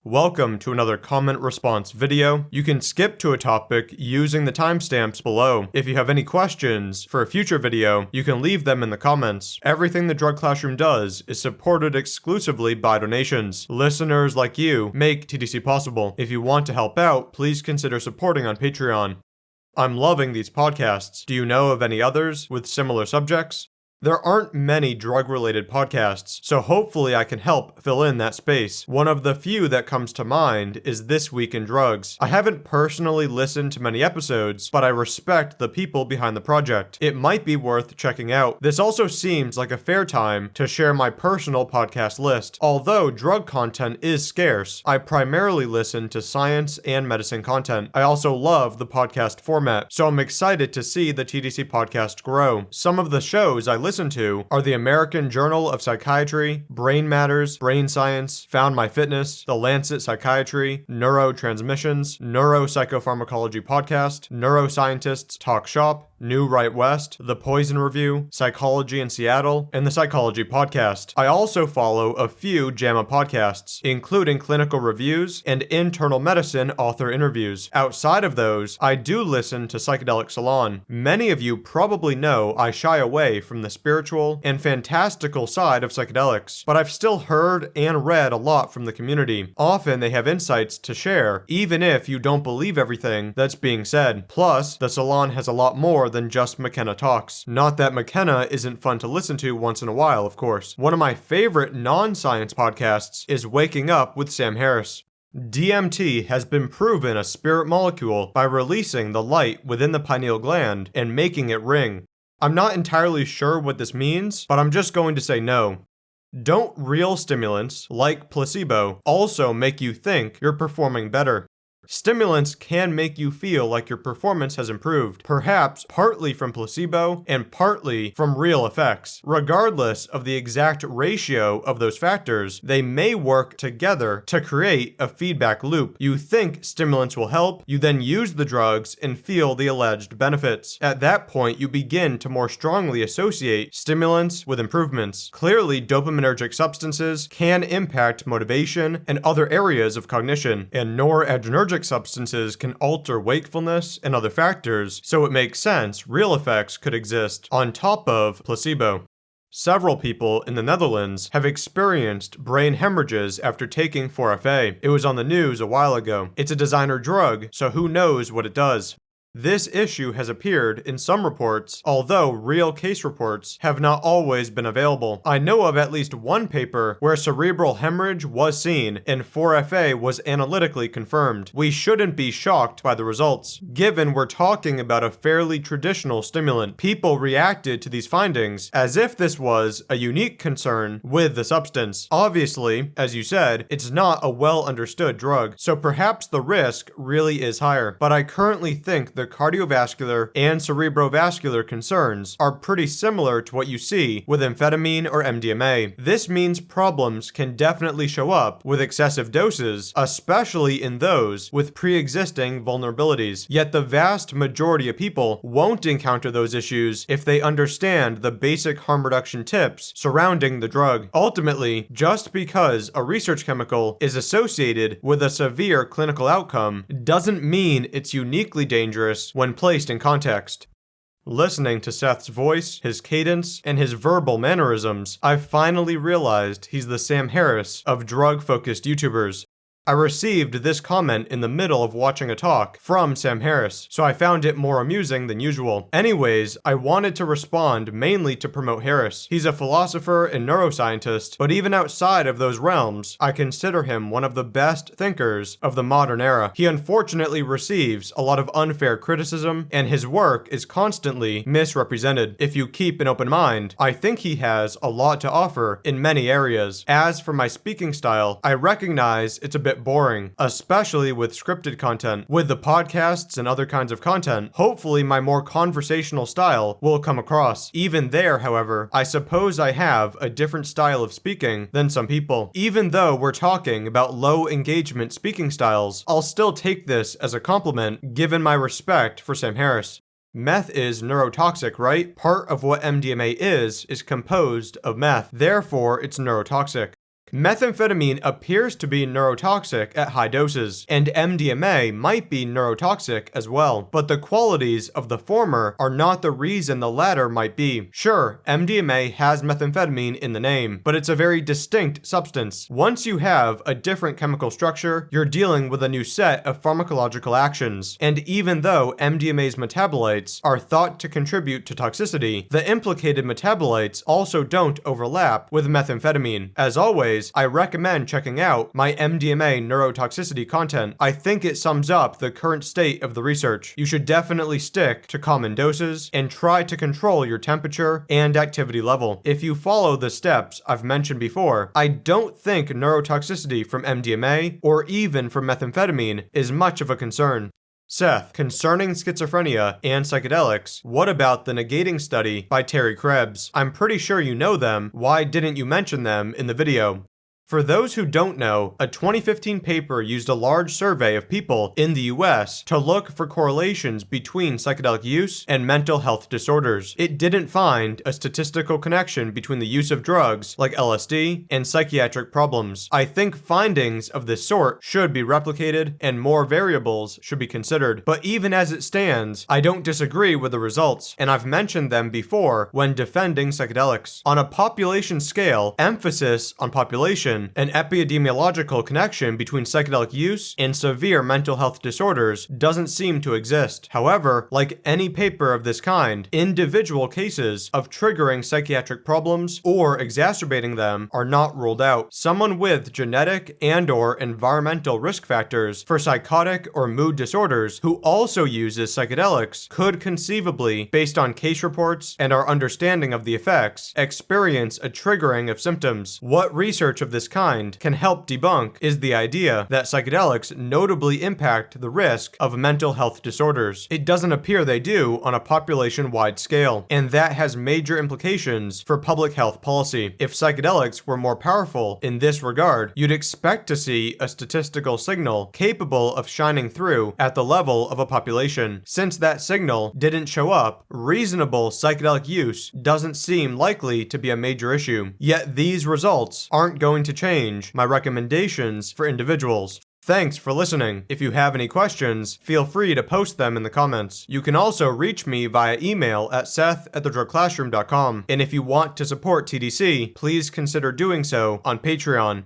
Welcome to another comment response video. You can skip to a topic using the timestamps below. If you have any questions for a future video, you can leave them in the comments. Everything the Drug Classroom does is supported exclusively by donations. Listeners like you make TDC possible. If you want to help out, please consider supporting on Patreon. I'm loving these podcasts. Do you know of any others with similar subjects? There aren't many drug-related podcasts, so hopefully I can help fill in that space. One of the few that comes to mind is This Week in Drugs. I haven't personally listened to many episodes, but I respect the people behind the project. It might be worth checking out. This also seems like a fair time to share my personal podcast list. Although drug content is scarce, I primarily listen to science and medicine content. I also love the podcast format, so I'm excited to see the TDC podcast grow. Some of the shows I listen to are the American Journal of Psychiatry, Brain Matters, Brain Science, Found My Fitness, The Lancet Psychiatry, Neurotransmissions, Neuropsychopharmacology Podcast, Neuroscientists Talk Shop, New Right West, The Poison Review, Psychology in Seattle, and The Psychology Podcast. I also follow a few JAMA podcasts, including clinical reviews and internal medicine author interviews. Outside of those, I do listen to Psychedelic Salon. Many of you probably know I shy away from the spiritual and fantastical side of psychedelics, but I've still heard and read a lot from the community. Often they have insights to share, even if you don't believe everything that's being said. Plus, the salon has a lot more than just McKenna talks. Not that McKenna isn't fun to listen to once in a while, of course. One of my favorite non-science podcasts is Waking Up with Sam Harris. DMT has been proven a spirit molecule by releasing the light within the pineal gland and making it ring. I'm not entirely sure what this means, but I'm just going to say no. Don't real stimulants, like placebo, also make you think you're performing better? Stimulants can make you feel like your performance has improved, perhaps partly from placebo and partly from real effects. Regardless of the exact ratio of those factors, they may work together to create a feedback loop. You think stimulants will help, you then use the drugs and feel the alleged benefits. At that point, you begin to more strongly associate stimulants with improvements. Clearly, dopaminergic substances can impact motivation and other areas of cognition, and noradrenergic substances can alter wakefulness and other factors, so it makes sense real effects could exist on top of placebo. Several people in the Netherlands have experienced brain hemorrhages after taking 4FA. It was on the news a while ago. It's a designer drug, so who knows what it does. This issue has appeared in some reports, although real case reports have not always been available. I know of at least one paper where cerebral hemorrhage was seen and 4FA was analytically confirmed. We shouldn't be shocked by the results. Given we're talking about a fairly traditional stimulant, people reacted to these findings as if this was a unique concern with the substance. Obviously, as you said, it's not a well understood drug, so perhaps the risk really is higher. But I currently think the cardiovascular and cerebrovascular concerns are pretty similar to what you see with amphetamine or MDMA. This means problems can definitely show up with excessive doses, especially in those with pre-existing vulnerabilities. Yet the vast majority of people won't encounter those issues if they understand the basic harm reduction tips surrounding the drug. Ultimately, just because a research chemical is associated with a severe clinical outcome doesn't mean it's uniquely dangerous when placed in context. Listening to Seth's voice, his cadence, and his verbal mannerisms, I've finally realized he's the Sam Harris of drug-focused YouTubers. I received this comment in the middle of watching a talk from Sam Harris, so I found it more amusing than usual. Anyways, I wanted to respond mainly to promote Harris. He's a philosopher and neuroscientist, but even outside of those realms, I consider him one of the best thinkers of the modern era. He unfortunately receives a lot of unfair criticism, and his work is constantly misrepresented. If you keep an open mind, I think he has a lot to offer in many areas. As for my speaking style, I recognize it's a bit boring, especially with scripted content. With the podcasts and other kinds of content, hopefully my more conversational style will come across. Even there, however, I suppose I have a different style of speaking than some people. Even though we're talking about low engagement speaking styles, I'll still take this as a compliment given my respect for Sam Harris. Meth is neurotoxic, right? Part of what MDMA is composed of meth. Therefore, it's neurotoxic. Methamphetamine appears to be neurotoxic at high doses, and MDMA might be neurotoxic as well, but the qualities of the former are not the reason the latter might be. Sure, MDMA has methamphetamine in the name, but it's a very distinct substance. Once you have a different chemical structure, you're dealing with a new set of pharmacological actions, and even though MDMA's metabolites are thought to contribute to toxicity, the implicated metabolites also don't overlap with methamphetamine. As always, I recommend checking out my MDMA neurotoxicity content. I think it sums up the current state of the research. You should definitely stick to common doses and try to control your temperature and activity level. If you follow the steps I've mentioned before, I don't think neurotoxicity from MDMA or even from methamphetamine is much of a concern. Seth, concerning schizophrenia and psychedelics, what about the negating study by Teri Krebs? I'm pretty sure you know them. Why didn't you mention them in the video? For those who don't know, a 2015 paper used a large survey of people in the US to look for correlations between psychedelic use and mental health disorders. It didn't find a statistical connection between the use of drugs like LSD and psychiatric problems. I think findings of this sort should be replicated and more variables should be considered. But even as it stands, I don't disagree with the results, and I've mentioned them before when defending psychedelics. On a population scale, emphasis on population, an epidemiological connection between psychedelic use and severe mental health disorders doesn't seem to exist. However, like any paper of this kind, individual cases of triggering psychiatric problems or exacerbating them are not ruled out. Someone with genetic and/or environmental risk factors for psychotic or mood disorders who also uses psychedelics could conceivably, based on case reports and our understanding of the effects, experience a triggering of symptoms. What research of this kind can help debunk is the idea that psychedelics notably impact the risk of mental health disorders. It doesn't appear they do on a population-wide scale, and that has major implications for public health policy. If psychedelics were more powerful in this regard, you'd expect to see a statistical signal capable of shining through at the level of a population. Since that signal didn't show up, reasonable psychedelic use doesn't seem likely to be a major issue. Yet these results aren't going to change my recommendations for individuals. Thanks for listening. If you have any questions, feel free to post them in the comments. You can also reach me via email at seth@thedrugclassroom.com. And if you want to support TDC, please consider doing so on Patreon.